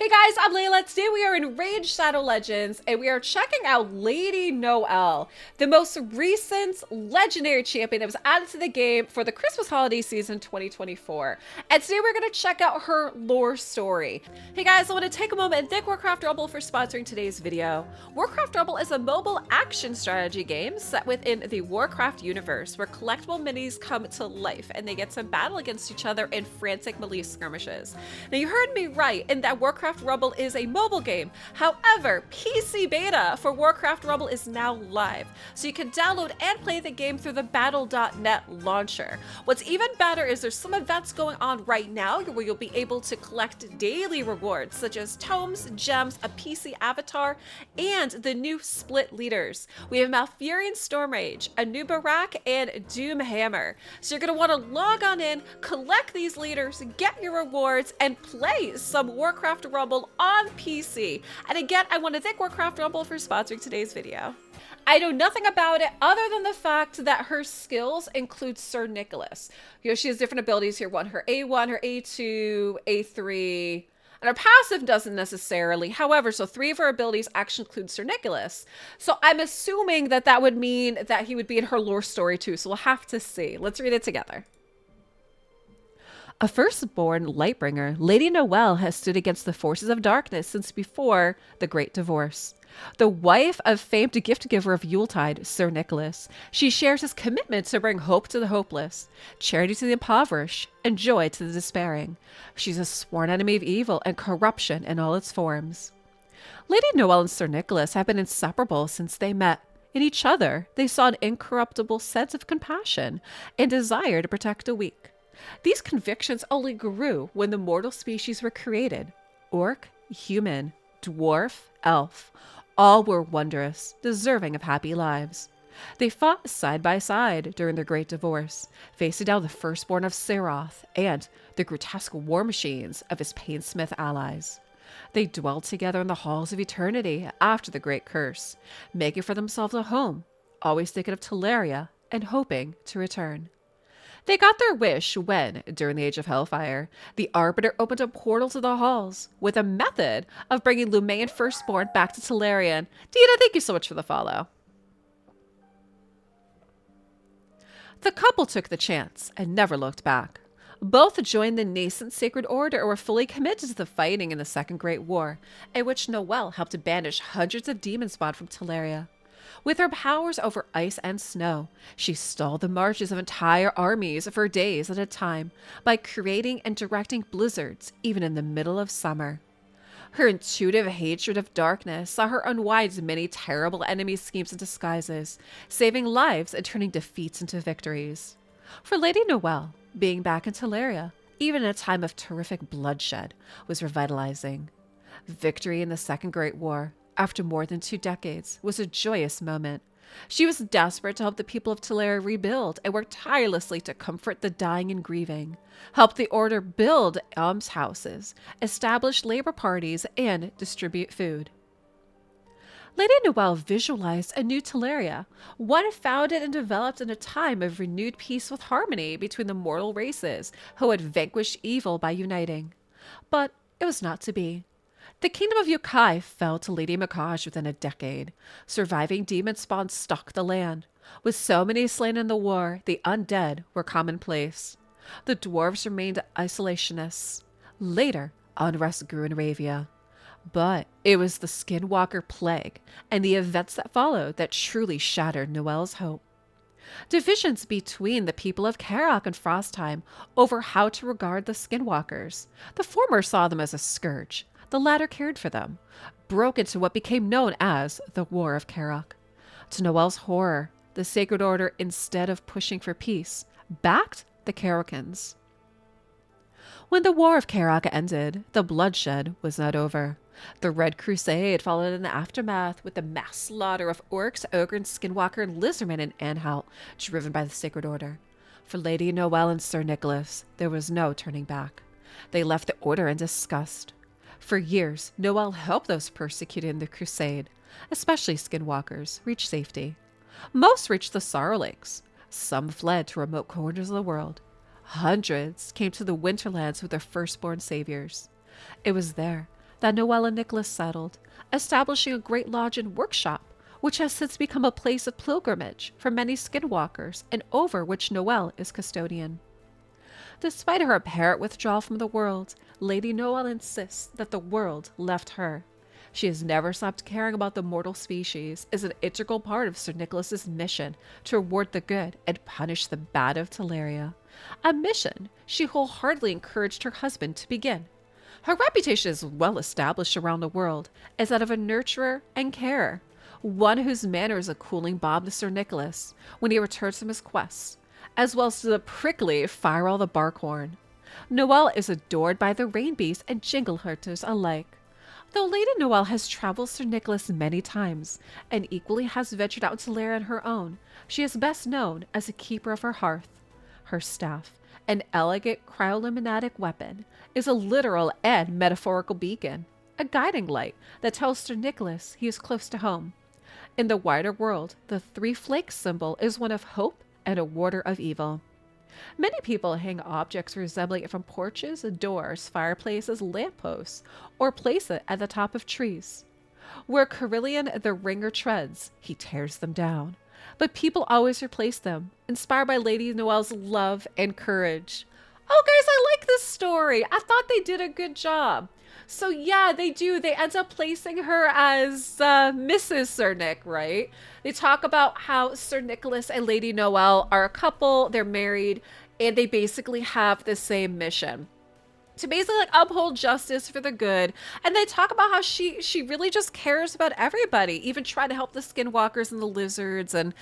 Hey guys, I'm Leila. Today we are in Raid Shadow Legends and we are checking out Lady Noelle, the most recent legendary champion that was added to the game for the Christmas holiday season 2024. And today we're going to check out her lore story. Hey guys, I want to take a moment and thank Warcraft Rebel for sponsoring today's video. Warcraft Rebel is a mobile action strategy game set within the Warcraft universe where collectible minis come to life and they get to battle against each other in frantic melee skirmishes. Now you heard me right in that Warcraft Rebel is a mobile game. However, PC beta for Warcraft Rebel is now live, so you can download and play the game through the battle.net launcher. What's even better is there's some events going on right now where you'll be able to collect daily rewards such as tomes, gems, a PC avatar, and the new split leaders. We have Malfurion Stormrage, a new Barak, and Doomhammer. So you're going to want to log on in, collect these leaders, get your rewards, and play some Warcraft Rebel on PC. And again, I want to thank Warcraft Rebel for sponsoring today's video. I know nothing about it other than the fact that her skills include Sir Nicholas. You know, she has different abilities here. Her A1, her A2, A3, and her passive doesn't necessarily. However, so 3 of her abilities actually include Sir Nicholas. So I'm assuming that that would mean that he would be in her lore story too. So we'll have to see. Let's read it together. A firstborn Lightbringer, Lady Noelle has stood against the forces of darkness since before the Great Divorce. The wife of famed gift-giver of Yuletide, Sir Nicholas, she shares his commitment to bring hope to the hopeless, charity to the impoverished, and joy to the despairing. She's a sworn enemy of evil and corruption in all its forms. Lady Noelle and Sir Nicholas have been inseparable since they met. In each other, they saw an incorruptible sense of compassion and desire to protect the weak. These convictions only grew when the mortal species were created. Orc, human, dwarf, elf, all were wondrous, deserving of happy lives. They fought side by side during their great divorce, facing down the firstborn of Seroth and the grotesque war machines of his Painsmith allies. They dwelled together in the halls of eternity after the great curse, making for themselves a home, always thinking of Teleria and hoping to return. They got their wish when, during the Age of Hellfire, the Arbiter opened a portal to the halls with a method of bringing Lumayan Firstborn back to Telerian. Dina, thank you so much for the follow. The couple took the chance and never looked back. Both joined the nascent Sacred Order and were fully committed to the fighting in the Second Great War, in which Noelle helped to banish hundreds of demon spawn from Teleria. With her powers over ice and snow, she stalled the marches of entire armies for days at a time by creating and directing blizzards even in the middle of summer. Her intuitive hatred of darkness saw her unwind many terrible enemy schemes and disguises, saving lives and turning defeats into victories. For Lady Noelle, being back in Teleria, even in a time of terrific bloodshed, was revitalizing. Victory in the Second Great War, after more than 2 decades, was a joyous moment. She was desperate to help the people of Teleria rebuild and worked tirelessly to comfort the dying and grieving, help the Order build almshouses, establish labor parties, and distribute food. Lady Noelle visualized a new Teleria, one founded and developed in a time of renewed peace with harmony between the mortal races who had vanquished evil by uniting. But it was not to be. The kingdom of Yokai fell to Lady Makaj within a decade. Surviving demon spawn stalked the land. With so many slain in the war, the undead were commonplace. The dwarves remained isolationists. Later, unrest grew in Ravia. But it was the Skinwalker Plague and the events that followed that truly shattered Noelle's hope. Divisions between the people of Karak and Frostheim over how to regard the Skinwalkers. The former saw them as a scourge. The latter cared for them, broke into what became known as the War of Karak. To Noelle's horror, the Sacred Order, instead of pushing for peace, backed the Karakans. When the War of Karak ended, the bloodshed was not over. The Red Crusade followed in the aftermath with the mass slaughter of orcs, ogre, skinwalker, lizardmen, and Anhalt, driven by the Sacred Order. For Lady Noelle and Sir Nicholas, there was no turning back. They left the Order in disgust. For years, Noelle helped those persecuted in the Crusade, especially skinwalkers, reach safety. Most reached the Sorrow Lakes. Some fled to remote corners of the world. Hundreds came to the Winterlands with their firstborn saviors. It was there that Noelle and Nicholas settled, establishing a great lodge and workshop, which has since become a place of pilgrimage for many skinwalkers and over which Noelle is custodian. Despite her apparent withdrawal from the world, Lady Noelle insists that the world left her. She has never stopped caring about the mortal species, is an integral part of Sir Nicholas's mission to reward the good and punish the bad of Teleria, a mission she wholeheartedly encouraged her husband to begin. Her reputation is well established around the world as that of a nurturer and carer, one whose manner is a cooling balm to Sir Nicholas when he returns from his quests, as well as to the prickly Firewall the Barkhorn. Noelle is adored by the Rainbees and Jingle-Hunters alike. Though Lady Noelle has traveled Sir Nicholas many times, and equally has ventured out into Lair on her own, she is best known as a keeper of her hearth. Her staff, an elegant cryoluminatic weapon, is a literal and metaphorical beacon, a guiding light that tells Sir Nicholas he is close to home. In the wider world, the three flakes symbol is one of hope and a warder of evil. Many people hang objects resembling it from porches, doors, fireplaces, lampposts, or place it at the top of trees. Where Carillion the Ringer treads, he tears them down. But people always replace them, inspired by Lady Noelle's love and courage. Oh, guys, I like this story. I thought they did a good job. So yeah, they do. They end up placing her as Mrs. Sir Nick, right? They talk about how Sir Nicholas and Lady Noelle are a couple, they're married, and they basically have the same mission to basically like uphold justice for the good. And they talk about how she really just cares about everybody, even trying to help the skinwalkers and the lizards and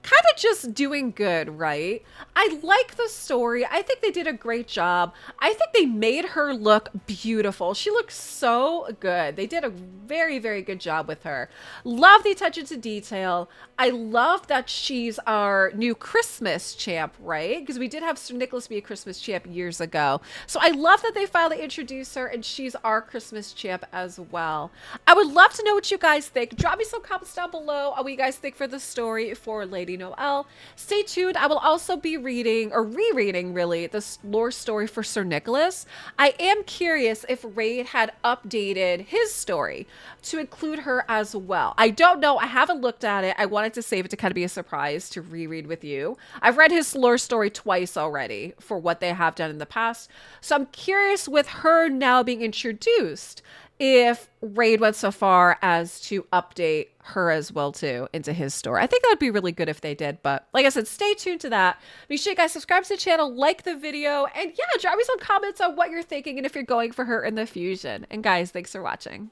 kind of just doing good, right? I like the story. I think they did a great job. I think they made her look beautiful. She looks so good. They did a very, very good job with her. Love the attention to detail. I love that she's our new Christmas champ, right? Because we did have Sir Nicholas be a Christmas champ years ago. So I love that they finally introduced her and she's our Christmas champ as well. I would love to know what you guys think. Drop me some comments down below on what you guys think for the story for Lady Noelle. Stay tuned. I will also be reading or rereading really this lore story for Sir Nicholas. I am curious if Raid had updated his story to include her as well. I don't know. I haven't looked at it. I wanted to save it to kind of be a surprise to reread with you. I've read his lore story twice already for what they have done in the past. So I'm curious with her now being introduced if Raid went so far as to update her as well too into his story. I think that would be really good if they did, but like I said, stay tuned to that. Make sure you guys subscribe to the channel, like the video, and yeah, drop me some comments on what you're thinking and if you're going for her in the fusion. And guys, thanks for watching.